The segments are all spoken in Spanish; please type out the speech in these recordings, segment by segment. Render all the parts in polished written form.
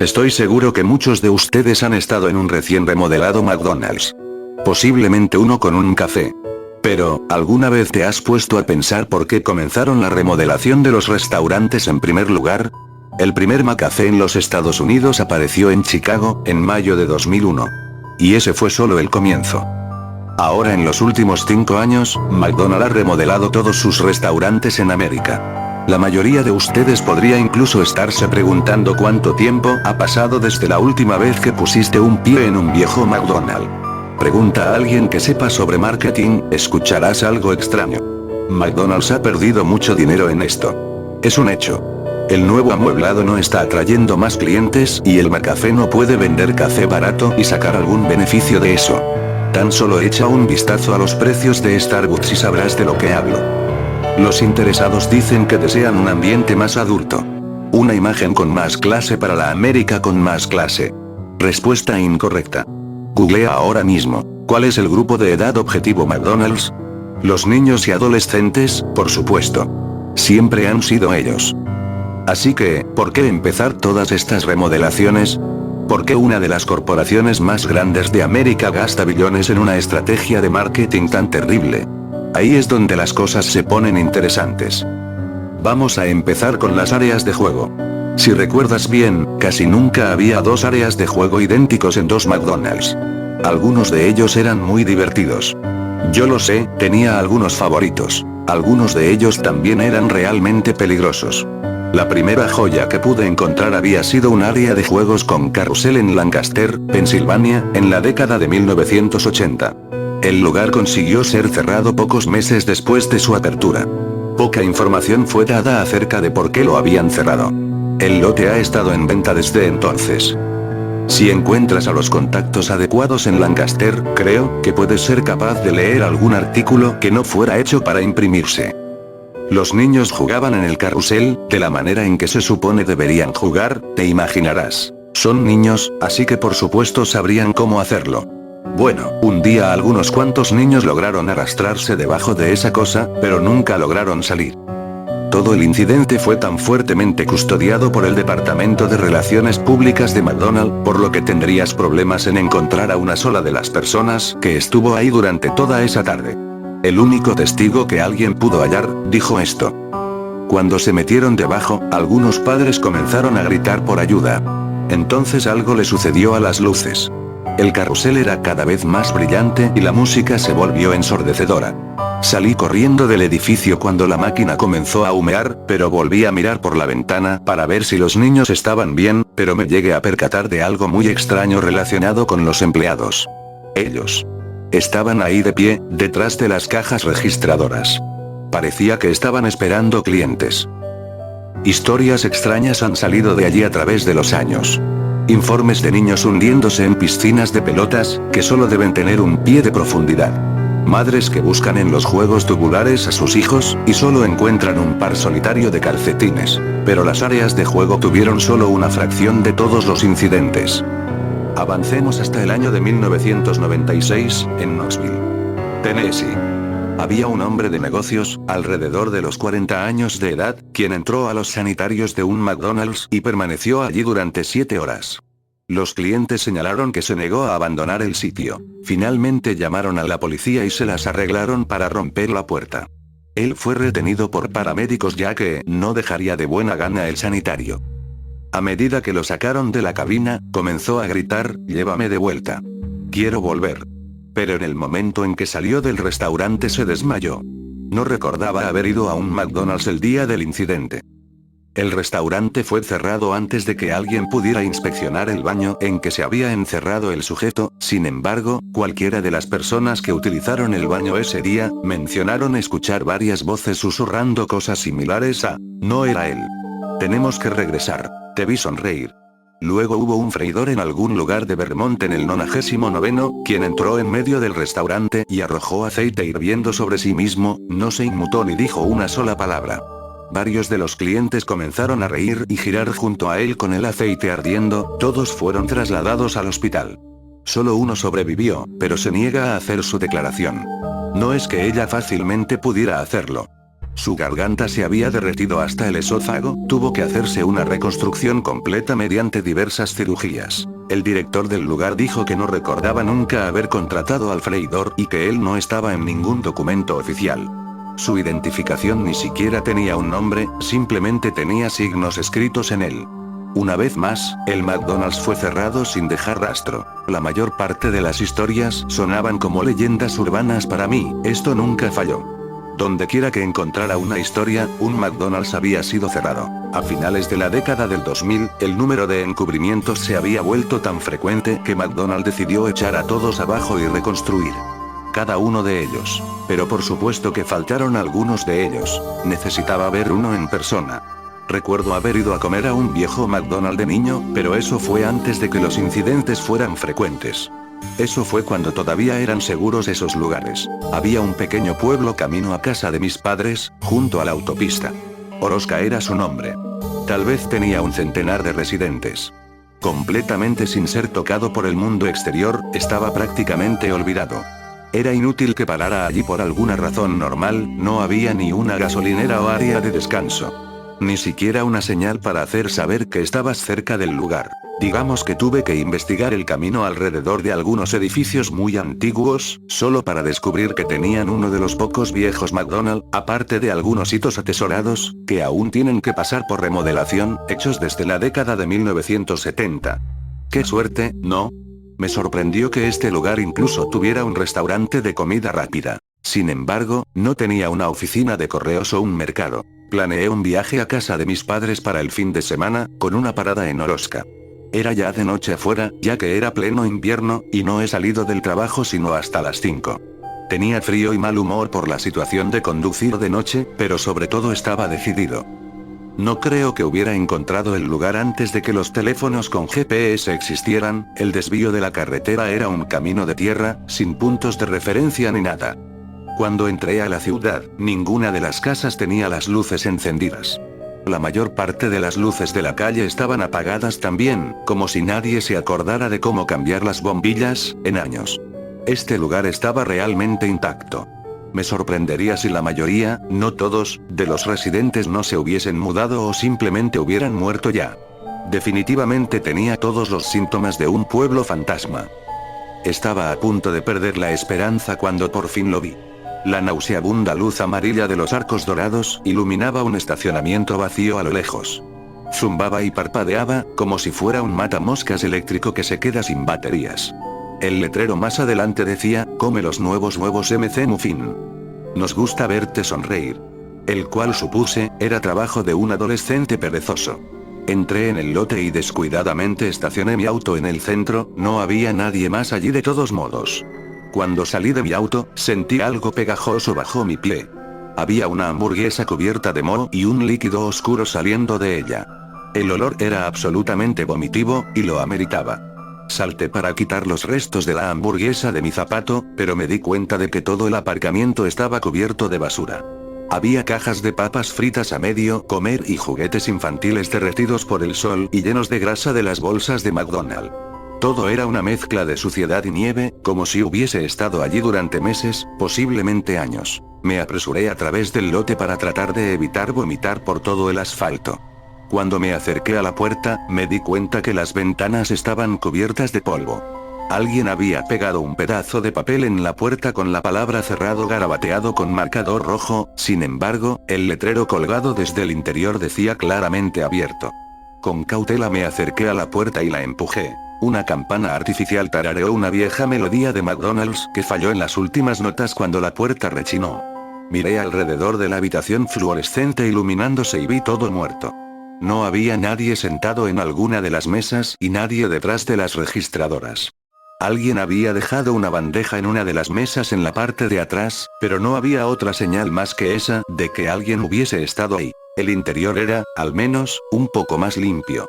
Estoy seguro que muchos de ustedes han estado en un recién remodelado McDonald's. Posiblemente uno con un café. Pero, ¿alguna vez te has puesto a pensar por qué comenzaron la remodelación de los restaurantes en primer lugar? El primer McCafé en los Estados Unidos apareció en Chicago, en mayo de 2001. Y ese fue solo el comienzo. Ahora en los últimos 5 años, McDonald's ha remodelado todos sus restaurantes en América. La mayoría de ustedes podría incluso estarse preguntando cuánto tiempo ha pasado desde la última vez que pusiste un pie en un viejo McDonald's. Pregunta a alguien que sepa sobre marketing, escucharás algo extraño. McDonald's ha perdido mucho dinero en esto. Es un hecho. El nuevo amueblado no está atrayendo más clientes y el McCafé no puede vender café barato y sacar algún beneficio de eso. Tan solo echa un vistazo a los precios de Starbucks y sabrás de lo que hablo. Los interesados dicen que desean un ambiente más adulto. Una imagen con más clase para la América con más clase. Respuesta incorrecta. Googlea ahora mismo, ¿cuál es el grupo de edad objetivo McDonald's? Los niños y adolescentes, por supuesto. Siempre han sido ellos. Así que, ¿por qué empezar todas estas remodelaciones? ¿Por qué una de las corporaciones más grandes de América gasta billones en una estrategia de marketing tan terrible? Ahí es donde las cosas se ponen interesantes. Vamos a empezar con las áreas de juego. Si recuerdas bien, casi nunca había 2 áreas de juego idénticos en 2 McDonald's. Algunos de ellos eran muy divertidos. Yo lo sé, tenía algunos favoritos. Algunos de ellos también eran realmente peligrosos. La primera joya que pude encontrar había sido un área de juegos con carrusel en Lancaster, Pensilvania, en la década de 1980. El lugar consiguió ser cerrado pocos meses después de su apertura. Poca información fue dada acerca de por qué lo habían cerrado. El lote ha estado en venta desde entonces. Si encuentras a los contactos adecuados en Lancaster, creo que puedes ser capaz de leer algún artículo que no fuera hecho para imprimirse. Los niños jugaban en el carrusel, de la manera en que se supone deberían jugar, te imaginarás. Son niños, así que por supuesto sabrían cómo hacerlo. Bueno, un día algunos cuantos niños lograron arrastrarse debajo de esa cosa, pero nunca lograron salir. Todo el incidente fue tan fuertemente custodiado por el Departamento de Relaciones Públicas de McDonald's, por lo que tendrías problemas en encontrar a una sola de las personas que estuvo ahí durante toda esa tarde. El único testigo que alguien pudo hallar, dijo esto. Cuando se metieron debajo, algunos padres comenzaron a gritar por ayuda. Entonces algo le sucedió a las luces. El carrusel era cada vez más brillante y la música se volvió ensordecedora. Salí corriendo del edificio cuando la máquina comenzó a humear, pero volví a mirar por la ventana para ver si los niños estaban bien, pero me llegué a percatar de algo muy extraño relacionado con los empleados. Ellos estaban ahí de pie, detrás de las cajas registradoras. Parecía que estaban esperando clientes. Historias extrañas han salido de allí a través de los años. Informes de niños hundiéndose en piscinas de pelotas, que solo deben tener un pie de profundidad. Madres que buscan en los juegos tubulares a sus hijos, y solo encuentran un par solitario de calcetines. Pero las áreas de juego tuvieron solo una fracción de todos los incidentes. Avancemos hasta el año de 1996, en Knoxville, Tennessee. Había un hombre de negocios, alrededor de los 40 años de edad, quien entró a los sanitarios de un McDonald's y permaneció allí durante 7 horas. Los clientes señalaron que se negó a abandonar el sitio. Finalmente llamaron a la policía y se las arreglaron para romper la puerta. Él fue retenido por paramédicos ya que no dejaría de buena gana el sanitario. A medida que lo sacaron de la cabina, comenzó a gritar, "Llévame de vuelta. Quiero volver". Pero en el momento en que salió del restaurante se desmayó. No recordaba haber ido a un McDonald's el día del incidente. El restaurante fue cerrado antes de que alguien pudiera inspeccionar el baño en que se había encerrado el sujeto. Sin embargo, cualquiera de las personas que utilizaron el baño ese día, mencionaron escuchar varias voces susurrando cosas similares a, "No era él. Tenemos que regresar. Te vi sonreír". Luego hubo un freidor en algún lugar de Vermont en el 99º, quien entró en medio del restaurante y arrojó aceite hirviendo sobre sí mismo, no se inmutó ni dijo una sola palabra. Varios de los clientes comenzaron a reír y girar junto a él con el aceite ardiendo, todos fueron trasladados al hospital. Solo uno sobrevivió, pero se niega a hacer su declaración. No es que ella fácilmente pudiera hacerlo. Su garganta se había derretido hasta el esófago, tuvo que hacerse una reconstrucción completa mediante diversas cirugías. El director del lugar dijo que no recordaba nunca haber contratado al freidor y que él no estaba en ningún documento oficial. Su identificación ni siquiera tenía un nombre, simplemente tenía signos escritos en él. Una vez más, el McDonald's fue cerrado sin dejar rastro. La mayor parte de las historias sonaban como leyendas urbanas para mí, esto nunca falló. Donde quiera que encontrara una historia, un McDonald's había sido cerrado. A finales de la década del 2000, el número de encubrimientos se había vuelto tan frecuente que McDonald's decidió echar a todos abajo y reconstruir cada uno de ellos. Pero por supuesto que faltaron algunos de ellos. Necesitaba ver uno en persona. Recuerdo haber ido a comer a un viejo McDonald's de niño, pero eso fue antes de que los incidentes fueran frecuentes. Eso fue cuando todavía eran seguros esos lugares. Había un pequeño pueblo camino a casa de mis padres, junto a la autopista. Oroska era su nombre. Tal vez tenía un centenar de residentes. Completamente sin ser tocado por el mundo exterior, estaba prácticamente olvidado. Era inútil que parara allí por alguna razón normal, no había ni una gasolinera o área de descanso. Ni siquiera una señal para hacer saber que estabas cerca del lugar. Digamos que tuve que investigar el camino alrededor de algunos edificios muy antiguos, solo para descubrir que tenían uno de los pocos viejos McDonald's, aparte de algunos hitos atesorados, que aún tienen que pasar por remodelación, hechos desde la década de 1970. ¡Qué suerte, no! Me sorprendió que este lugar incluso tuviera un restaurante de comida rápida. Sin embargo, no tenía una oficina de correos o un mercado. Planeé un viaje a casa de mis padres para el fin de semana, con una parada en Oroska. Era ya de noche afuera, ya que era pleno invierno, y no he salido del trabajo sino hasta las 5. Tenía frío y mal humor por la situación de conducir de noche, pero sobre todo estaba decidido. No creo que hubiera encontrado el lugar antes de que los teléfonos con GPS existieran, el desvío de la carretera era un camino de tierra, sin puntos de referencia ni nada. Cuando entré a la ciudad, ninguna de las casas tenía las luces encendidas. La mayor parte de las luces de la calle estaban apagadas también, como si nadie se acordara de cómo cambiar las bombillas, en años. Este lugar estaba realmente intacto. Me sorprendería si la mayoría, no todos, de los residentes no se hubiesen mudado o simplemente hubieran muerto ya. Definitivamente tenía todos los síntomas de un pueblo fantasma. Estaba a punto de perder la esperanza cuando por fin lo vi. La nauseabunda luz amarilla de los arcos dorados iluminaba un estacionamiento vacío a lo lejos. Zumbaba y parpadeaba, como si fuera un matamoscas eléctrico que se queda sin baterías. El letrero más adelante decía, come los nuevos huevos MC Muffin. Nos gusta verte sonreír. El cual supuse, era trabajo de un adolescente perezoso. Entré en el lote y descuidadamente estacioné mi auto en el centro, no había nadie más allí de todos modos. Cuando salí de mi auto, sentí algo pegajoso bajo mi pie. Había una hamburguesa cubierta de moho y un líquido oscuro saliendo de ella. El olor era absolutamente vomitivo, y lo ameritaba. Salté para quitar los restos de la hamburguesa de mi zapato, pero me di cuenta de que todo el aparcamiento estaba cubierto de basura. Había cajas de papas fritas a medio comer y juguetes infantiles derretidos por el sol y llenos de grasa de las bolsas de McDonald's. Todo era una mezcla de suciedad y nieve, como si hubiese estado allí durante meses, posiblemente años. Me apresuré a través del lote para tratar de evitar vomitar por todo el asfalto. Cuando me acerqué a la puerta, me di cuenta que las ventanas estaban cubiertas de polvo. Alguien había pegado un pedazo de papel en la puerta con la palabra cerrado garabateado con marcador rojo, sin embargo, el letrero colgado desde el interior decía claramente abierto. Con cautela me acerqué a la puerta y la empujé. Una campana artificial tarareó una vieja melodía de McDonald's que falló en las últimas notas cuando la puerta rechinó. Miré alrededor de la habitación fluorescente iluminándose y vi todo muerto. No había nadie sentado en alguna de las mesas y nadie detrás de las registradoras. Alguien había dejado una bandeja en una de las mesas en la parte de atrás, pero no había otra señal más que esa, de que alguien hubiese estado ahí. El interior era, al menos, un poco más limpio.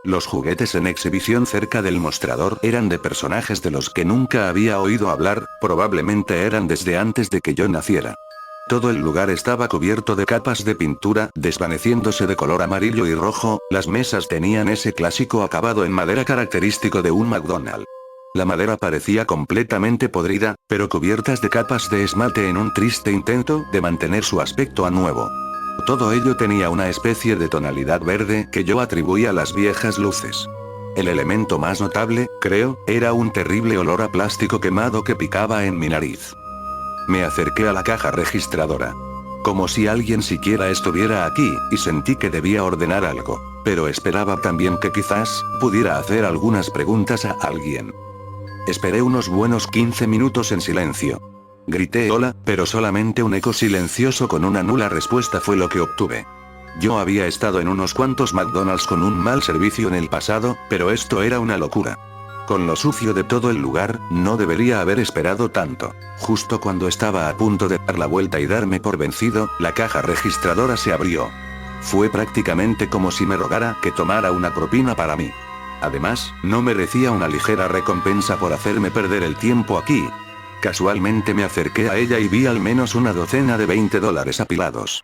Los juguetes en exhibición cerca del mostrador eran de personajes de los que nunca había oído hablar, probablemente eran desde antes de que yo naciera. Todo el lugar estaba cubierto de capas de pintura, desvaneciéndose de color amarillo y rojo, las mesas tenían ese clásico acabado en madera característico de un McDonald's. La madera parecía completamente podrida, pero cubiertas de capas de esmalte en un triste intento de mantener su aspecto a nuevo. Todo ello tenía una especie de tonalidad verde que yo atribuía a las viejas luces. El elemento más notable, creo, era un terrible olor a plástico quemado que picaba en mi nariz. Me acerqué a la caja registradora. Como si alguien siquiera estuviera aquí, y sentí que debía ordenar algo. Pero esperaba también que quizás pudiera hacer algunas preguntas a alguien. Esperé unos buenos 15 minutos en silencio. Grité hola, pero solamente un eco silencioso con una nula respuesta fue lo que obtuve. Yo había estado en unos cuantos McDonald's con un mal servicio en el pasado, pero esto era una locura. Con lo sucio de todo el lugar, no debería haber esperado tanto. Justo cuando estaba a punto de dar la vuelta y darme por vencido, la caja registradora se abrió. Fue prácticamente como si me rogara que tomara una propina para mí. Además, no merecía una ligera recompensa por hacerme perder el tiempo aquí. Casualmente me acerqué a ella y vi al menos una docena de $20 apilados.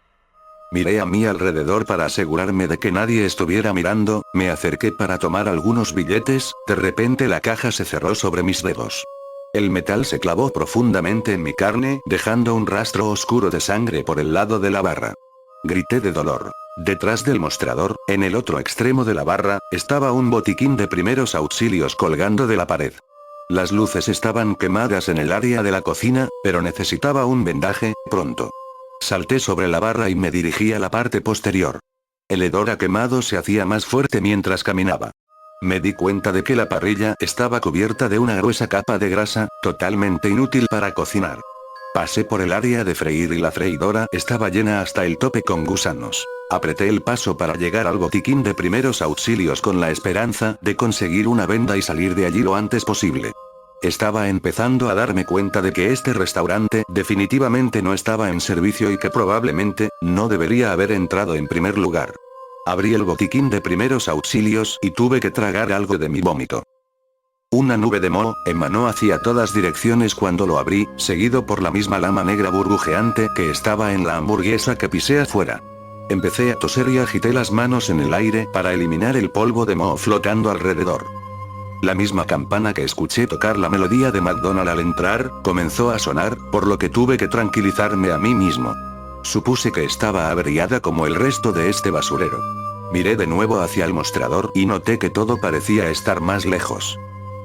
Miré a mi alrededor para asegurarme de que nadie estuviera mirando, me acerqué para tomar algunos billetes, de repente la caja se cerró sobre mis dedos. El metal se clavó profundamente en mi carne, dejando un rastro oscuro de sangre por el lado de la barra. Grité de dolor. Detrás del mostrador, en el otro extremo de la barra, estaba un botiquín de primeros auxilios colgando de la pared. Las luces estaban quemadas en el área de la cocina, pero necesitaba un vendaje, pronto. Salté sobre la barra y me dirigí a la parte posterior. El hedor a quemado se hacía más fuerte mientras caminaba. Me di cuenta de que la parrilla estaba cubierta de una gruesa capa de grasa, totalmente inútil para cocinar. Pasé por el área de freír y la freidora estaba llena hasta el tope con gusanos. Apreté el paso para llegar al botiquín de primeros auxilios con la esperanza de conseguir una venda y salir de allí lo antes posible. Estaba empezando a darme cuenta de que este restaurante definitivamente no estaba en servicio y que probablemente no debería haber entrado en primer lugar. Abrí el botiquín de primeros auxilios y tuve que tragar algo de mi vómito. Una nube de moho emanó hacia todas direcciones cuando lo abrí, seguido por la misma lama negra burbujeante que estaba en la hamburguesa que pisé afuera. Empecé a toser y agité las manos en el aire para eliminar el polvo de moho flotando alrededor. La misma campana que escuché tocar la melodía de McDonald's al entrar, comenzó a sonar, por lo que tuve que tranquilizarme a mí mismo. Supuse que estaba averiada como el resto de este basurero. Miré de nuevo hacia el mostrador y noté que todo parecía estar más lejos.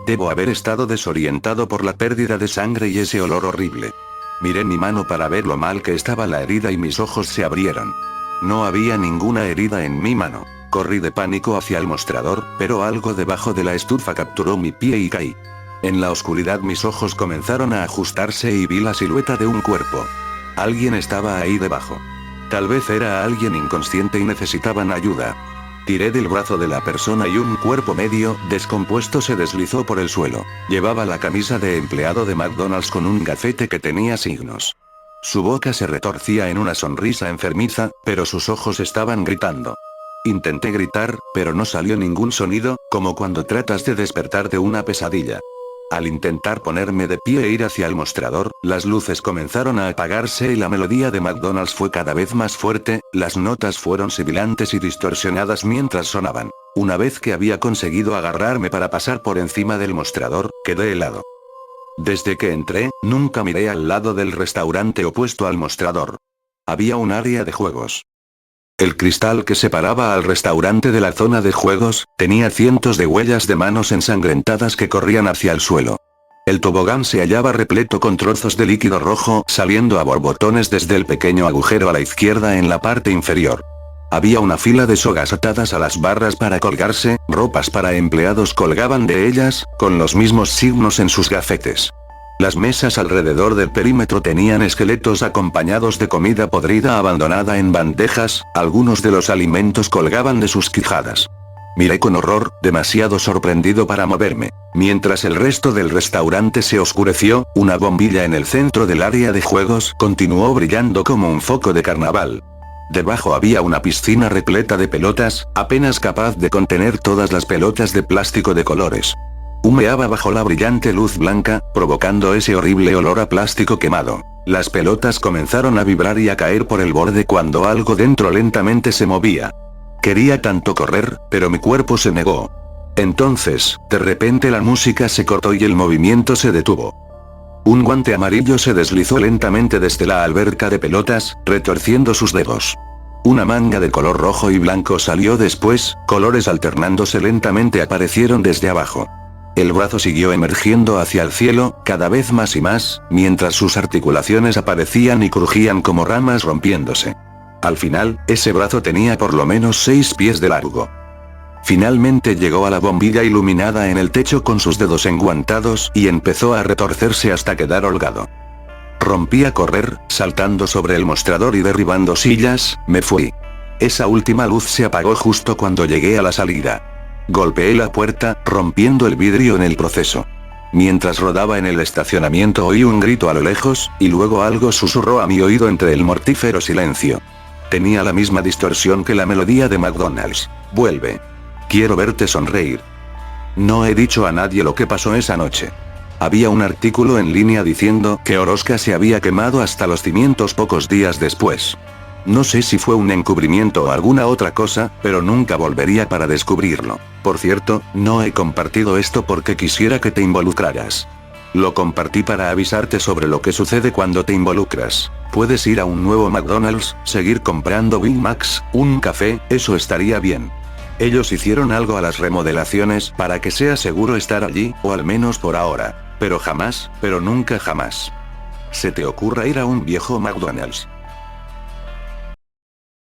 Debo haber estado desorientado por la pérdida de sangre y ese olor horrible. Miré mi mano para ver lo mal que estaba la herida y mis ojos se abrieron. No había ninguna herida en mi mano. Corrí de pánico hacia el mostrador, pero algo debajo de la estufa capturó mi pie y caí. En la oscuridad mis ojos comenzaron a ajustarse y vi la silueta de un cuerpo. Alguien estaba ahí debajo. Tal vez era alguien inconsciente y necesitaban ayuda. Tiré del brazo de la persona y un cuerpo medio descompuesto se deslizó por el suelo. Llevaba la camisa de empleado de McDonald's con un gafete que tenía signos. Su boca se retorcía en una sonrisa enfermiza, pero sus ojos estaban gritando. Intenté gritar, pero no salió ningún sonido, como cuando tratas de despertar de una pesadilla. Al intentar ponerme de pie e ir hacia el mostrador, las luces comenzaron a apagarse y la melodía de McDonald's fue cada vez más fuerte, las notas fueron sibilantes y distorsionadas mientras sonaban. Una vez que había conseguido agarrarme para pasar por encima del mostrador, quedé helado. Desde que entré, nunca miré al lado del restaurante opuesto al mostrador. Había un área de juegos. El cristal que separaba al restaurante de la zona de juegos, tenía cientos de huellas de manos ensangrentadas que corrían hacia el suelo. El tobogán se hallaba repleto con trozos de líquido rojo saliendo a borbotones desde el pequeño agujero a la izquierda en la parte inferior. Había una fila de sogas atadas a las barras para colgarse, ropas para empleados colgaban de ellas, con los mismos signos en sus gafetes. Las mesas alrededor del perímetro tenían esqueletos acompañados de comida podrida abandonada en bandejas, algunos de los alimentos colgaban de sus quijadas. Miré con horror, demasiado sorprendido para moverme. Mientras el resto del restaurante se oscureció, una bombilla en el centro del área de juegos continuó brillando como un foco de carnaval. Debajo había una piscina repleta de pelotas, apenas capaz de contener todas las pelotas de plástico de colores. Humeaba bajo la brillante luz blanca, provocando ese horrible olor a plástico quemado. Las pelotas comenzaron a vibrar y a caer por el borde cuando algo dentro lentamente se movía. Quería tanto correr, pero mi cuerpo se negó. Entonces, de repente la música se cortó y el movimiento se detuvo. Un guante amarillo se deslizó lentamente desde la alberca de pelotas, retorciendo sus dedos. Una manga de color rojo y blanco salió después, colores alternándose lentamente aparecieron desde abajo. El brazo siguió emergiendo hacia el cielo, cada vez más y más, mientras sus articulaciones aparecían y crujían como ramas rompiéndose. Al final, ese brazo tenía por lo menos 6 pies de largo. Finalmente llegó a la bombilla iluminada en el techo con sus dedos enguantados y empezó a retorcerse hasta quedar holgado. Rompí a correr, saltando sobre el mostrador y derribando sillas, me fui. Esa última luz se apagó justo cuando llegué a la salida. Golpeé la puerta, rompiendo el vidrio en el proceso. Mientras rodaba en el estacionamiento oí un grito a lo lejos, y luego algo susurró a mi oído entre el mortífero silencio. Tenía la misma distorsión que la melodía de McDonald's. Vuelve. Quiero verte sonreír. No he dicho a nadie lo que pasó esa noche. Había un artículo en línea diciendo que Oroska se había quemado hasta los cimientos pocos días después. No sé si fue un encubrimiento o alguna otra cosa, pero nunca volvería para descubrirlo. Por cierto, no he compartido esto porque quisiera que te involucraras. Lo compartí para avisarte sobre lo que sucede cuando te involucras. Puedes ir a un nuevo McDonald's, seguir comprando Big Macs, un café, eso estaría bien. Ellos hicieron algo a las remodelaciones para que sea seguro estar allí, o al menos por ahora. Pero jamás, pero nunca jamás se te ocurra ir a un viejo McDonald's.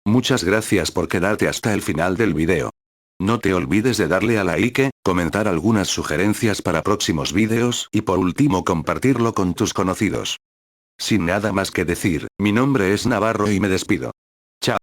Muchas gracias por quedarte hasta el final del video. No te olvides de darle a like, comentar algunas sugerencias para próximos vídeos y por último compartirlo con tus conocidos. Sin nada más que decir, mi nombre es Navarro y me despido. Chao.